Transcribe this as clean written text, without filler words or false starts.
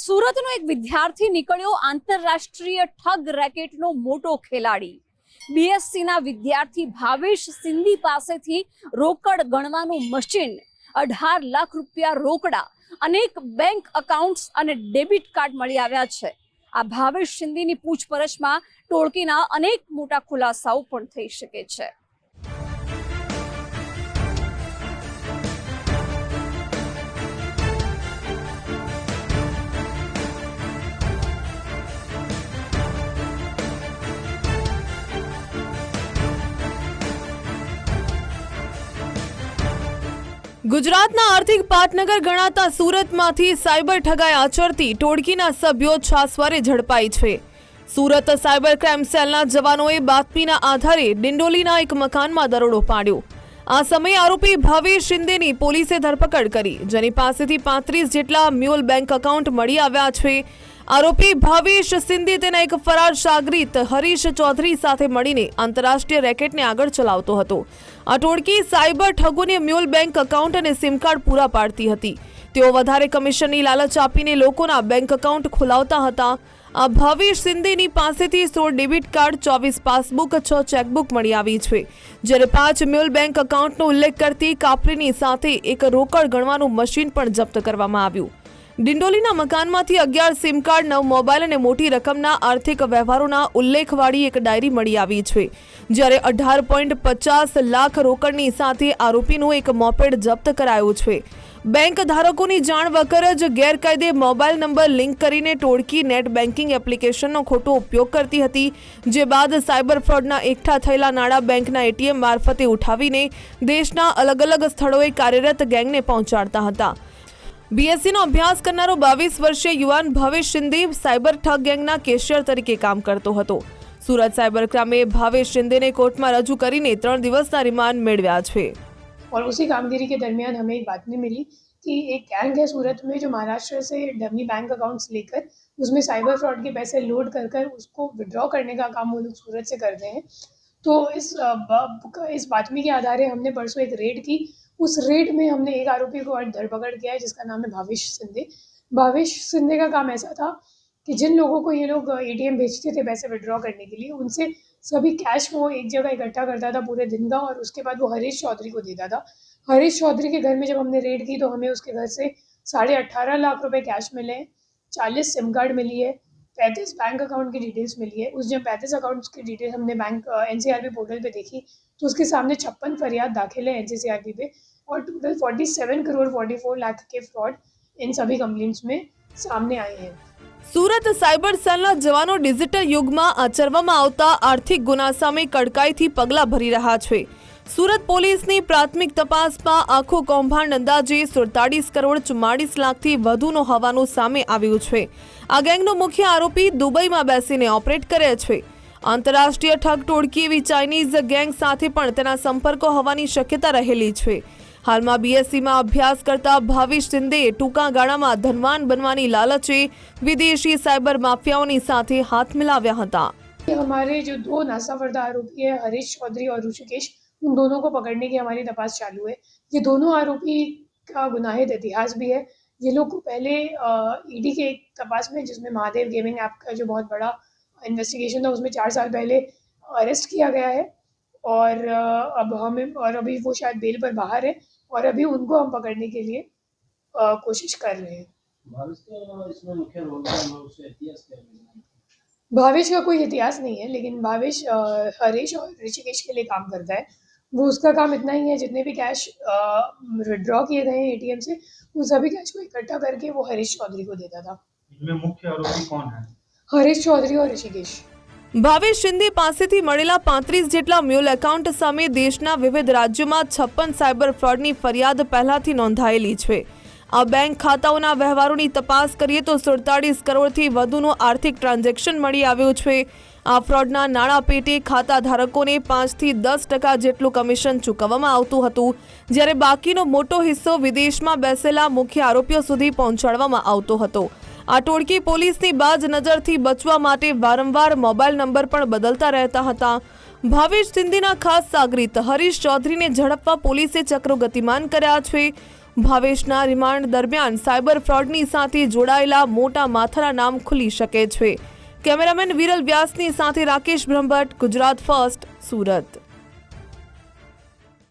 સુરતનો એક વિદ્યાર્થી નીકળ્યો આંતરરાષ્ટ્રીય ઠગ રેકેટનો મોટો ખેલાડી। બીએસસીના વિદ્યાર્થી ભાવેશ સિંધી પાસેથી રોકડ ગણવાનું મશીન, 18 લાખ રૂપિયા રોકડા, અનેક બેંક એકાઉન્ટ્સ અને ડેબિટ કાર્ડ મળી આવ્યા છે। આ ભાવેશ સિંધીની પૂછપરછમાં ટોળકીના અનેક મોટા ખુલાસાઓ પણ થઈ શકે છે। ગુજરાતના આર્થિક પાટનગર ગણાતા સુરતમાંથી સાયબર ઠગાઈ આચરતી ટોળકીના સભ્યો છાસવારે ઝડપાઈ છે। સુરત સાયબર ક્રાઇમ સેલના જવાનોએ બાતમીના આધારે ડિંડોલીના એક મકાનમાં દરોડો પાડ્યો। આ સમયે આરોપી ભાવેશ શિંદેની પોલીસે ધરપકડ કરી, જેની પાસેથી 35 જેટલા મ્યુલ બેંક એકાઉન્ટ મળી આવ્યા છે। આરોપી ભાવેશ સિંધે તેના એક ફરાર શાગરીત હરીશ ચૌધરી સાથે મળીને આંતરરાષ્ટ્રીય રેકેટને આગળ ચલાવતો હતો। આ ટોળકી સાયબર ઠગોને મ્યુલ બેંક એકાઉન્ટ અને સિમ કાર્ડ પૂરા પાડતી હતી। તેઓ વધારે કમિશનની લાલચ આપીને લોકોના બેંક એકાઉન્ટ ખોલાવતા હતા। આ ભાવેશ સિંધેની પાસેથી 16 ડેબિટ કાર્ડ, 24 પાસબુક, 6 ચેકબુક મળી આવી છે, જ્યારે 5 મ્યુલ બેંક એકાઉન્ટનો ઉલ્લેખ કરતી કાપરીની સાથે એક રોકડ ગણવાનું મશીન પણ જપ્ત કરવામાં આવ્યું। ડિંડોલીના મકાનમાંથી 11 સિમ કાર્ડ, 9 મોબાઈલ અને મોટી રકમના આર્થિક વ્યવહારોના ઉલ્લેખવાળી એક ડાયરી મળી આવી છે, જ્યારે 18.50 લાખ રોકડની સાથે આરોપીનું એક મોપેડ જપ્ત કરાયું છે। બેંક ધારકોની જાણ વગર જ ગેરકાયદે મોબાઈલ નંબર લિંક કરીને ટોળકી નેટ બેન્કિંગ એપ્લિકેશનનો ખોટો ઉપયોગ કરતી હતી, જે બાદ સાયબર ફ્રોડના એકઠા થયેલા નાણાં બેંકના એટીએમ મારફતે ઉઠાવીને દેશના અલગ અલગ સ્થળોએ કાર્યરત ગેંગને પહોંચાડતા હતા। બીએસસીનો અભ્યાસ કરનારો 22 વર્ષીય યુવાન ભાવેશ સિંધે સાયબર ઠગ ગેંગના કેશિયર તરીકે કામ કરતો હતો। સુરત સાયબર ક્રાઇમે भावेश शिंदे ने कोर्ट में रजू કરીને 3 દિવસના રિમાન્ડ મેળવ્યા છે। और उसी कामगिरी के दरमियान हमें एक बातमी मिली कि एक गैंग है सूरत में जो महाराष्ट्र से डमी बैंक अकाउंट्स लेकर उसमें साइबर फ्रॉड के पैसे लोड कर उसको विड्रॉ करने का काम वो लोग सूरत से करते हैं। तो इस बातमी के आधार हमने परसों एक रेड की। उस रेड में हमने एक आरोपी को धरपकड़ किया है, जिसका नाम है भावेश सिंधे। भावेश सिंधे का काम ऐसा था कि जिन लोगों को ये लोग एटीएम भेजते थे पैसे विड्रॉ करने के लिए, उनसे सभी कैश वो एक जगह इकट्ठा करता था पूरे दिन का, और उसके बाद वो हरीश चौधरी को देता था। हरीश चौधरी के घर में जब हमने रेड की तो हमें उसके घर से 18.5 लाख रुपए कैश मिले, 40 सिम कार्ड मिली है, 35 बैंक अकाउंट की डिटेल्स मिली है। उस जब 35 अकाउंट्स की डिटेल हमने बैंक एनसीआरबी पोर्टल पे देखी तो उसके सामने 56 फरियाद दाखिल है एनसीआरबी पे, और टोटल 47 करोड़ 44 लाख के फ्रॉड इन सभी कंप्लेंट्स में सामने आए हैं। સુરત સાયબર સેલના જવાનો ડિજિટલ યુગમાં આચરવામાં આવતા આર્થિક ગુના સામે કડકાઈથી પગલાં ભરી રહ્યા છે। સુરત પોલીસની પ્રાથમિક તપાસમાં આખું કૌભાંડ અંદાજે 47 કરોડ 44 લાખથી વધુનો હોવાનું સામે આવ્યું છે। આ ગેંગનો મુખ્ય આરોપી દુબઈમાં બેસીને ઓપરેટ કરે છે। આંતરરાષ્ટ્રીય ઠગ ટોળકી એવી ચાઇનીઝ ગેંગ સાથે પણ તેના સંપર્કો હોવાની શક્યતા રહેલી છે। હાલમાં બીએસસીમાં અભ્યાસ કરતા ભાવેશ સિંધે ટૂંકા ગાળામાં ધનવાન બનવાની લાલચે વિદેશી સાયબર માફિયાઓની સાથે હાથ મિલાવ્યા હતા। हमारे जो 2 नासाफरदा आरोपी है हरीश चौधरी और ऋषिकेश, उन दोनों को पकड़ने की हमारी तपास चालू है। ये दोनों आरोपी का गुनाहित इतिहास भी है। ये लोग को पहले ईडी के एक तपास में, जिसमें महादेव गेमिंग ऐप का जो बहुत बड़ा इन्वेस्टिगेशन था, उसमें 4 साल पहले अरेस्ट किया गया है, और अभी वो शायद बेल पर बाहर है, और अभी उनको हम पकड़ने के लिए कोशिश कर रहे हैं। भावेश का कोई इतिहास नहीं है, लेकिन भावेश हरीश और ऋषिकेश के लिए काम करता है। वो उसका काम इतना ही है, जितने भी कैश विड्रॉ किए गए हैं एटीएम से, उन सभी कैश को इकट्ठा करके वो हरीश चौधरी को देता था। इनमें मुख्य आरोपी कौन है? हरीश चौधरी और ऋषिकेश। ભાવેશ શિંદે પાસેથી મળેલા 35 જેટલા મ્યુલ એકાઉન્ટ સામે દેશના વિવિધ રાજ્યોમાં 56 સાયબર ફ્રોડની ફરિયાદ પહેલાથી નોંધાયેલી છે। આ બેંક ખાતાઓના વ્યવહારોની તપાસ કરીએ તો 47 કરોડથી વધુનો આર્થિક ટ્રાન્ઝેક્શન મળી આવ્યું છે। આ ફ્રોડના નાણાં પેટે ખાતા ધારકોને 5 થી 10% જેટલું કમિશન ચૂકવવામાં આવતું હતું, જ્યારે બાકીનો મોટો હિસ્સો વિદેશમાં બેસેલા મુખ્ય આરોપીઓ સુધી પહોંચાડવામાં આવતો હતો। આ ટોળકી પોલીસની બાજ નજરથી બચવા માટે વારંવાર મોબાઈલ નંબર પણ બદલતા રહેતા હતા। ભાવેશ સિંધીના ખાસ સાગરીત હરીશ ચૌધરીને ઝડપવા પોલીસે ચક્રો ગતિમાન કર્યા છે। ભાવેશના રિમાન્ડ દરમિયાન સાયબર ફ્રોડની સાથે જોડાયેલા મોટા માથાના નામ ખુલી શકે છે. કેમેરામેન વિરલ વ્યાસની સાથે રાકેશ બ્રહ્મભટ્ટ, ગુજરાત ફર્સ્ટ, સુરત.